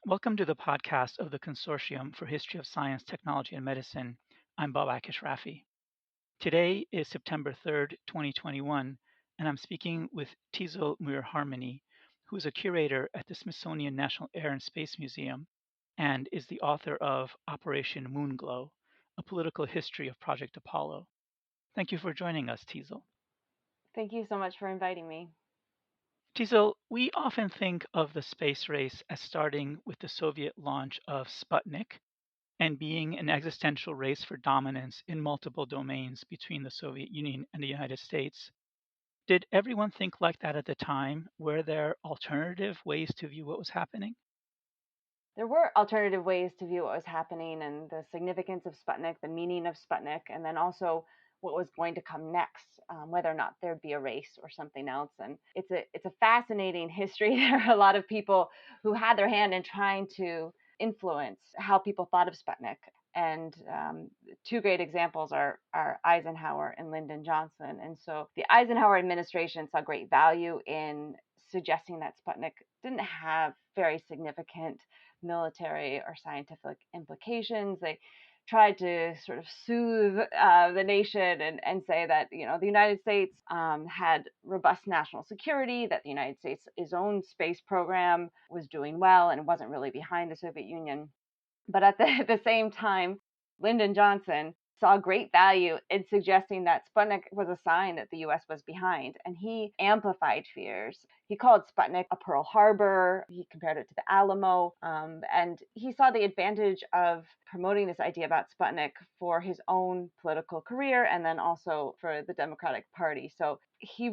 Welcome to the podcast of the Consortium for History of Science, Technology, and Medicine. I'm Bob Akishrafi. Today is September 3rd, 2021, and I'm speaking with Teasel Muir-Harmony, who is a curator at the Smithsonian National Air and Space Museum and is the author of Operation Moonglow, a political history of Project Apollo. Thank you for joining us, Teasel. Thank you so much for inviting me. Teasel, we often think of the space race as starting with the Soviet launch of Sputnik and being an existential race for dominance in multiple domains between the Soviet Union and the United States. Did everyone think like that at the time? Were there alternative ways to view what was happening? There were alternative ways to view what was happening and the significance of Sputnik, the meaning of Sputnik, and then also what was going to come next, whether or not there'd be a race or something else. And it's a fascinating history. There are a lot of people who had their hand in trying to influence how people thought of Sputnik. And two great examples are Eisenhower and Lyndon Johnson. And so the Eisenhower administration saw great value in suggesting that Sputnik didn't have very significant military or scientific implications. They tried to sort of soothe the nation and say that the United States had robust national security, that the United States' own space program was doing well and wasn't really behind the Soviet Union. But at the same time, Lyndon Johnson saw great value in suggesting that Sputnik was a sign that the US was behind, and he amplified fears. He called Sputnik a Pearl Harbor. He compared it to the Alamo, and he saw the advantage of promoting this idea about Sputnik for his own political career and then also for the Democratic Party. So he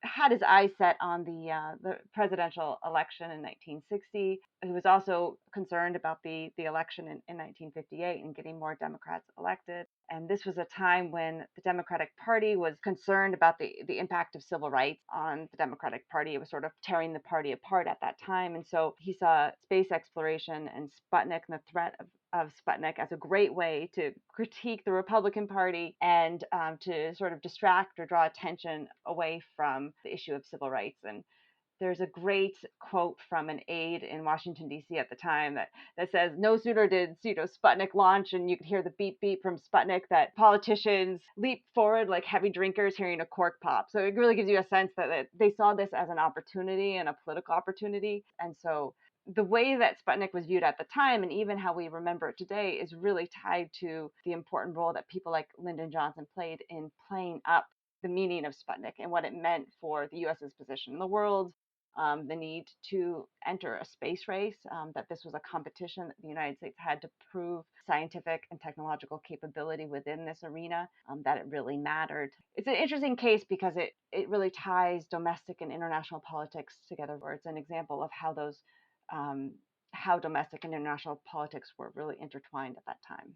had his eyes set on the presidential election in 1960. He was also concerned about the election in 1958 and getting more Democrats elected. And this was a time when the Democratic Party was concerned about the impact of civil rights on the Democratic Party. It was sort of tearing the party apart at that time. And so he saw space exploration and Sputnik and the threat of Sputnik as a great way to critique the Republican Party and to sort of distract or draw attention away from the issue of civil rights. And there's a great quote from an aide in Washington, D.C. at the time that says, no sooner did Sputnik launch and you could hear the beep beep from Sputnik that politicians leaped forward like heavy drinkers hearing a cork pop. So it really gives you a sense that they saw this as an opportunity and a political opportunity. And so the way that Sputnik was viewed at the time and even how we remember it today is really tied to the important role that people like Lyndon Johnson played in playing up the meaning of Sputnik and what it meant for the US's position in the world, the need to enter a space race, that this was a competition that the United States had to prove scientific and technological capability within this arena, that it really mattered. It's an interesting case because it really ties domestic and international politics together, where it's an example of how domestic and international politics were really intertwined at that time.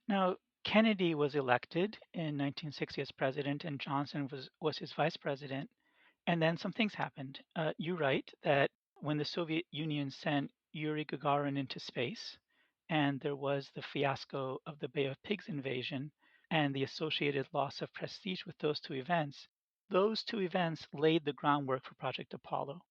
Now, Kennedy was elected in 1960 as president, and Johnson was his vice president. And then some things happened. You write that when the Soviet Union sent Yuri Gagarin into space, and there was the fiasco of the Bay of Pigs invasion and the associated loss of prestige with those two events laid the groundwork for Project Apollo.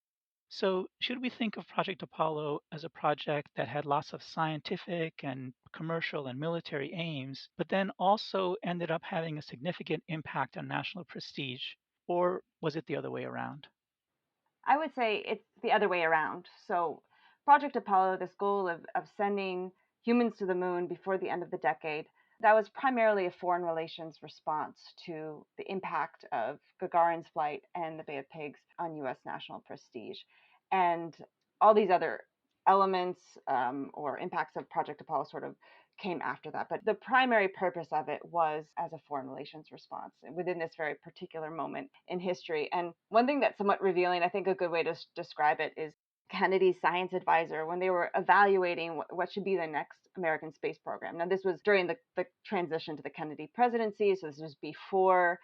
So, should we think of Project Apollo as a project that had lots of scientific and commercial and military aims, but then also ended up having a significant impact on national prestige? Or was it the other way around? I would say it's the other way around. So, Project Apollo, this goal of sending humans to the moon before the end of the decade, that was primarily a foreign relations response to the impact of Gagarin's flight and the Bay of Pigs on US national prestige. And all these other elements or impacts of Project Apollo sort of came after that. But the primary purpose of it was as a foreign relations response within this very particular moment in history. And one thing that's somewhat revealing, I think a good way to describe it is Kennedy's science advisor when they were evaluating what should be the next American space program. Now, this was during the transition to the Kennedy presidency, so this was before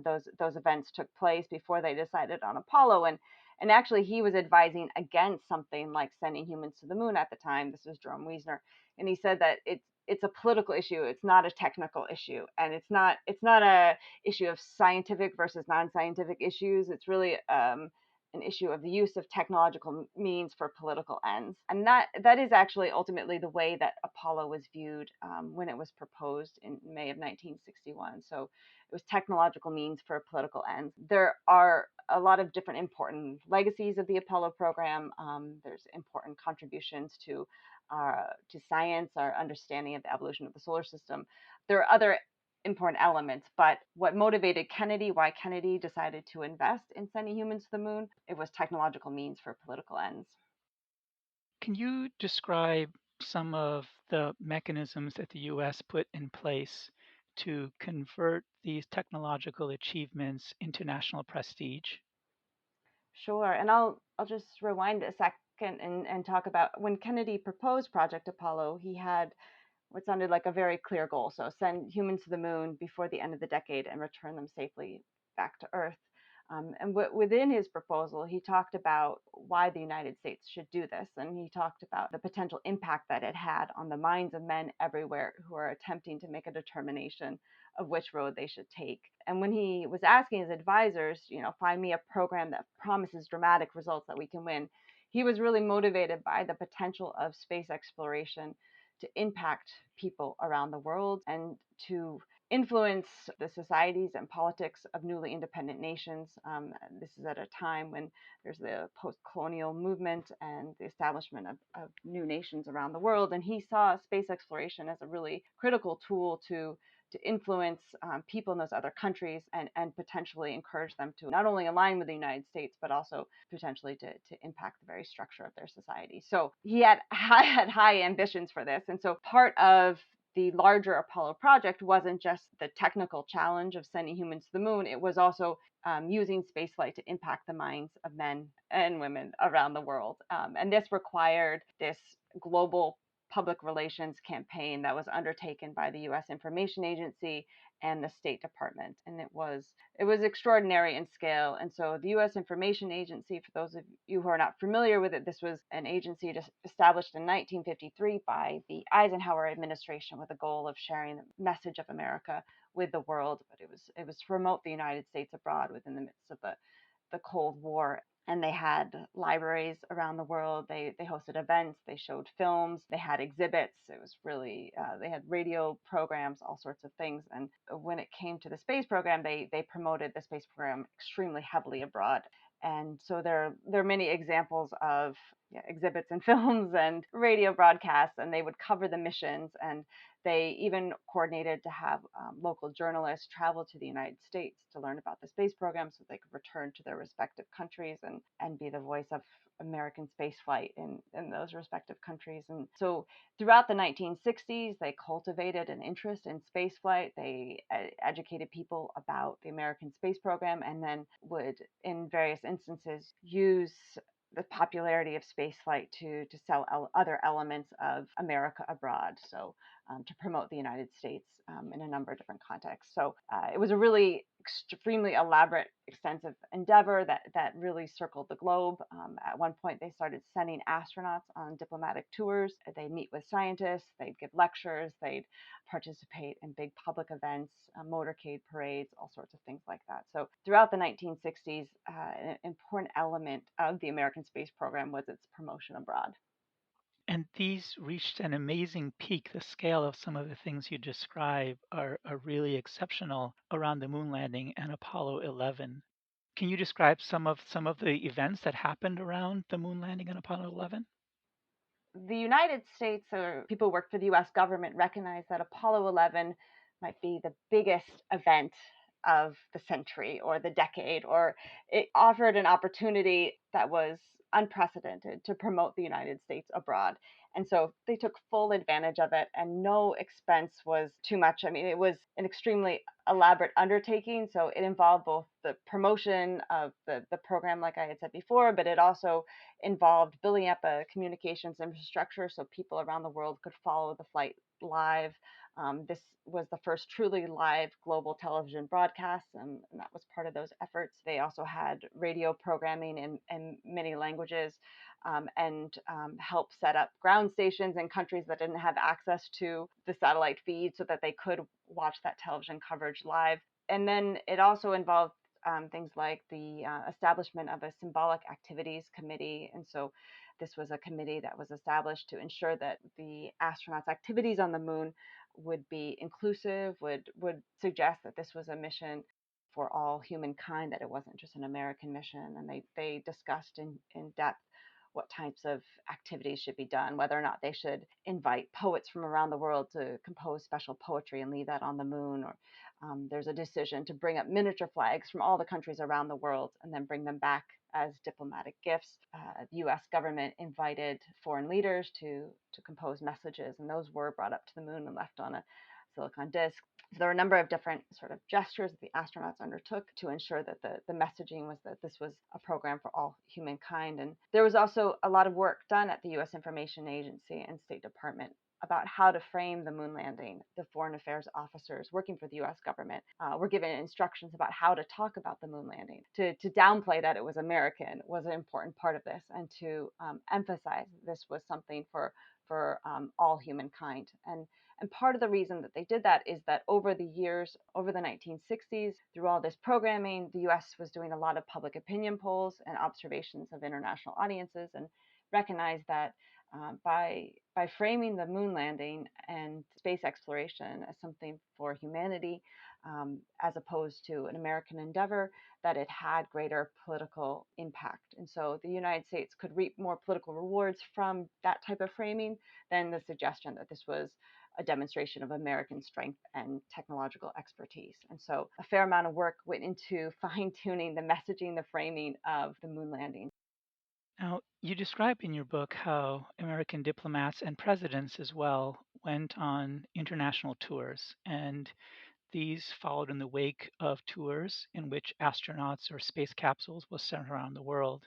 those events took place, before they decided on Apollo. And actually, he was advising against something like sending humans to the moon at the time. This was Jerome Wiesner, and he said that it's a political issue. It's not a technical issue, and it's not a issue of scientific versus non-scientific issues. It's really an issue of the use of technological means for political ends. And that is actually ultimately the way that Apollo was viewed when it was proposed in May of 1961. So it was technological means for political ends. There are a lot of different important legacies of the Apollo program. There's important contributions to science, our understanding of the evolution of the solar system. There are other important elements, but what motivated Kennedy, why Kennedy decided to invest in sending humans to the moon, it was technological means for political ends. Can you describe some of the mechanisms that the US put in place to convert these technological achievements into national prestige? Sure, and I'll just rewind a second and talk about when Kennedy proposed Project Apollo. He had what sounded like a very clear goal. So send humans to the moon before the end of the decade and return them safely back to Earth. And within his proposal, he talked about why the United States should do this. And he talked about the potential impact that it had on the minds of men everywhere who are attempting to make a determination of which road they should take. And when he was asking his advisors, find me a program that promises dramatic results that we can win, he was really motivated by the potential of space exploration to impact people around the world and to influence the societies and politics of newly independent nations. This is at a time when there's the post-colonial movement and the establishment of new nations around the world. And he saw space exploration as a really critical tool to influence people in those other countries and potentially encourage them to not only align with the United States, but also potentially to impact the very structure of their society. So he had high ambitions for this. And so part of the larger Apollo project wasn't just the technical challenge of sending humans to the moon, it was also using spaceflight to impact the minds of men and women around the world. And this required this global public relations campaign that was undertaken by the U.S. Information Agency and the State Department, and it was extraordinary in scale. And so the U.S. Information Agency, for those of you who are not familiar with it, this was an agency established in 1953 by the Eisenhower administration with the goal of sharing the message of America with the world. But it was to promote the United States abroad within the midst of the Cold War. And they had libraries around the world. They hosted events. They showed films. They had exhibits. It was really they had radio programs, all sorts of things. And when it came to the space program, they promoted the space program extremely heavily abroad. And so there are many examples of exhibits and films and radio broadcasts, and they would cover the missions. And they even coordinated to have local journalists travel to the United States to learn about the space program so they could return to their respective countries and be the voice of American spaceflight in those respective countries. And so throughout the 1960s, they cultivated an interest in spaceflight. They educated people about the American space program and then would, in various instances, use the popularity of spaceflight to sell other elements of America abroad. So to promote the United States in a number of different contexts. So it was a really extremely elaborate, extensive endeavor that really circled the globe. At one point, they started sending astronauts on diplomatic tours. They'd meet with scientists, they'd give lectures, they'd participate in big public events, motorcade parades, all sorts of things like that. So throughout the 1960s, an important element of the American space program was its promotion abroad. And these reached an amazing peak. The scale of some of the things you describe are really exceptional around the moon landing and Apollo 11. Can you describe some of the events that happened around the moon landing and Apollo 11? The United States, or people who work for the US government, recognize that Apollo 11 might be the biggest event of the century or the decade, or it offered an opportunity that was unprecedented to promote the United States abroad. And so they took full advantage of it, and no expense was too much. I mean, it was an extremely elaborate undertaking. So it involved both the promotion of the program, like I had said before, but it also involved building up a communications infrastructure so people around the world could follow the flight live. This was the first truly live global television broadcast, and that was part of those efforts. They also had radio programming in many languages and helped set up ground stations in countries that didn't have access to the satellite feed so that they could watch that television coverage live. And then it also involved things like the establishment of a symbolic activities committee. And so this was a committee that was established to ensure that the astronauts' activities on the moon would be inclusive, would suggest that this was a mission for all humankind, that it wasn't just an American mission. And they discussed in depth what types of activities should be done, whether or not they should invite poets from around the world to compose special poetry and leave that on the moon, or there's a decision to bring up miniature flags from all the countries around the world and then bring them back as diplomatic gifts. The U.S. government invited foreign leaders to compose messages, and those were brought up to the moon and left on a silicon disk. So there were a number of different sort of gestures that the astronauts undertook to ensure that the messaging was that this was a program for all humankind. And there was also a lot of work done at the U.S. Information Agency and State Department about how to frame the moon landing. The foreign affairs officers working for the U.S. government were given instructions about how to talk about the moon landing. To downplay that it was American was an important part of this, and to emphasize this was something for all humankind. And part of the reason that they did that is that over the years, over the 1960s, through all this programming, the US was doing a lot of public opinion polls and observations of international audiences, and recognized that by framing the moon landing and space exploration as something for humanity, as opposed to an American endeavor, that it had greater political impact. And so the United States could reap more political rewards from that type of framing than the suggestion that this was a demonstration of American strength and technological expertise. And so a fair amount of work went into fine-tuning the messaging, the framing of the moon landing. Now, you describe in your book how American diplomats and presidents as well went on international tours, and these followed in the wake of tours in which astronauts or space capsules were sent around the world.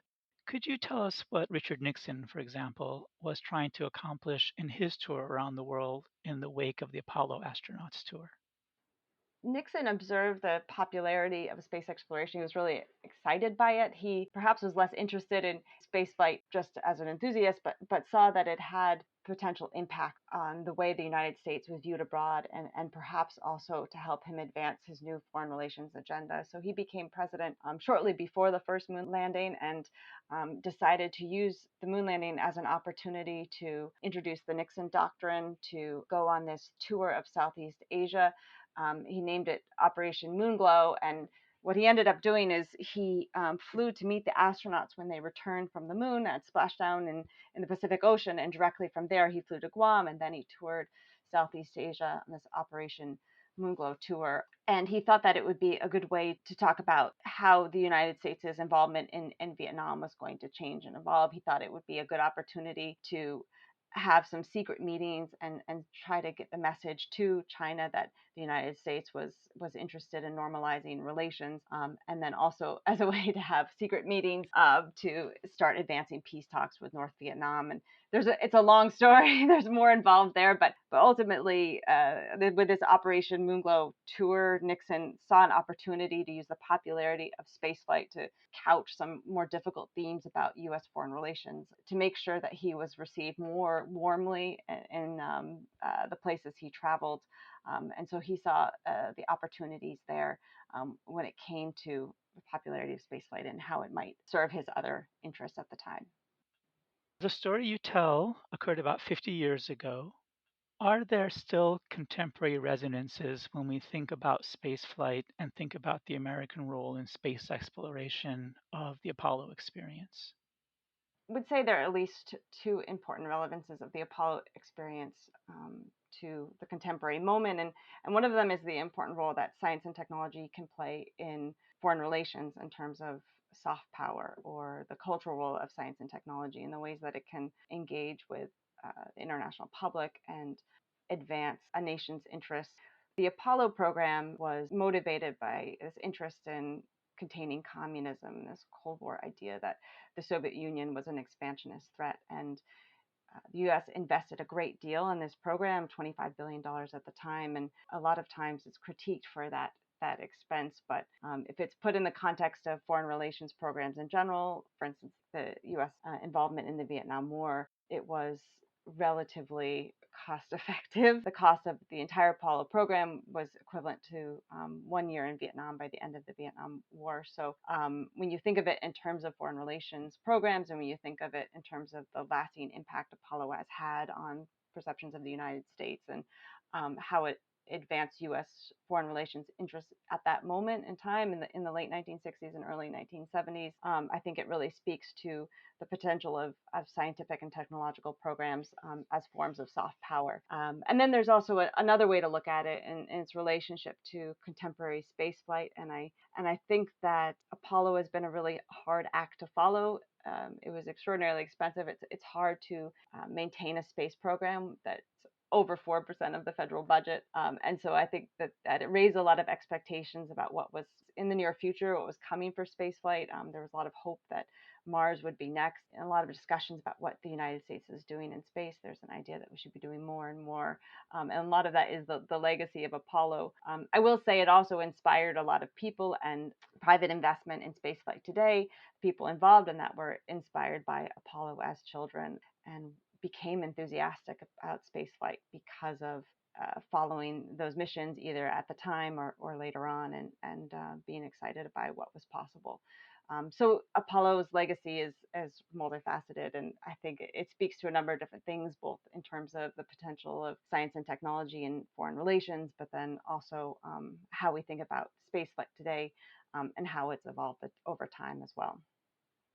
Could you tell us what Richard Nixon, for example, was trying to accomplish in his tour around the world in the wake of the Apollo astronauts tour? Nixon observed the popularity of space exploration. He was really excited by it. He perhaps was less interested in spaceflight just as an enthusiast, but saw that it had potential impact on the way the United States was viewed abroad, and perhaps also to help him advance his new foreign relations agenda. So he became president shortly before the first moon landing, and decided to use the moon landing as an opportunity to introduce the Nixon Doctrine, to go on this tour of Southeast Asia. He named it Operation Moonglow. And what he ended up doing is he flew to meet the astronauts when they returned from the moon at splashdown in the Pacific Ocean. And directly from there, he flew to Guam, and then he toured Southeast Asia on this Operation Moonglow tour. And he thought that it would be a good way to talk about how the United States' involvement in Vietnam was going to change and evolve. He thought it would be a good opportunity to have some secret meetings and try to get the message to China that the United States was interested in normalizing relations, and then also as a way to have secret meetings to start advancing peace talks with North Vietnam. And it's a long story. There's more involved there, but ultimately, with this Operation Moonglow tour, Nixon saw an opportunity to use the popularity of spaceflight to couch some more difficult themes about U.S. foreign relations, to make sure that he was received more warmly in the places he traveled. And so he saw the opportunities there when it came to the popularity of spaceflight and how it might serve his other interests at the time. The story you tell occurred about 50 years ago. Are there still contemporary resonances when we think about spaceflight and think about the American role in space exploration of the Apollo experience? Would say there are at least two important relevances of the Apollo experience to the contemporary moment. And one of them is the important role that science and technology can play in foreign relations in terms of soft power, or the cultural role of science and technology in the ways that it can engage with the international public and advance a nation's interests. The Apollo program was motivated by this interest in containing communism, this Cold War idea that the Soviet Union was an expansionist threat. And the US invested a great deal in this program, $25 billion at the time. And a lot of times it's critiqued for that expense. But if it's put in the context of foreign relations programs in general, for instance, the US involvement in the Vietnam War, it was relatively cost effective. The cost of the entire Apollo program was equivalent to 1 year in Vietnam by the end of the Vietnam War. So when you think of it in terms of foreign relations programs, and when you think of it in terms of the lasting impact Apollo has had on perceptions of the United States and how it advanced U.S. foreign relations interests at that moment in time in the late 1960s and early 1970s, I think it really speaks to the potential of scientific and technological programs as forms of soft power. And then there's also another way to look at it in its relationship to contemporary spaceflight. And I think that Apollo has been a really hard act to follow. It was extraordinarily expensive. It's hard to maintain a space program that's over 4% of the federal budget. And so I think that it raised a lot of expectations about what was in the near future, what was coming for spaceflight. There was a lot of hope that Mars would be next, and a lot of discussions about what the United States is doing in space. There's an idea that we should be doing more and more. And a lot of that is the legacy of Apollo. I will say it also inspired a lot of people and private investment in spaceflight today. People involved in that were inspired by Apollo as children and became enthusiastic about spaceflight because of following those missions either at the time or later on and being excited by what was possible. So Apollo's legacy is multifaceted, and I think it speaks to a number of different things, both in terms of the potential of science and technology in foreign relations, but then also how we think about spaceflight today and how it's evolved over time as well.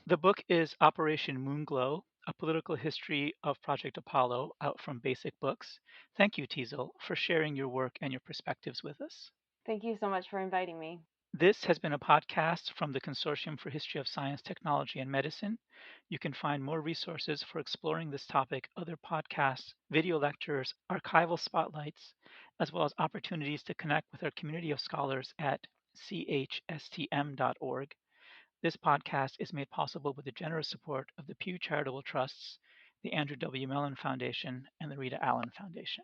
The book is Operation Moonglow, A Political History of Project Apollo, out from Basic Books. Thank you, Teasel, for sharing your work and your perspectives with us. Thank you so much for inviting me. This has been a podcast from the Consortium for History of Science, Technology, and Medicine. You can find more resources for exploring this topic, other podcasts, video lectures, archival spotlights, as well as opportunities to connect with our community of scholars at chstm.org. This podcast is made possible with the generous support of the Pew Charitable Trusts, the Andrew W. Mellon Foundation, and the Rita Allen Foundation.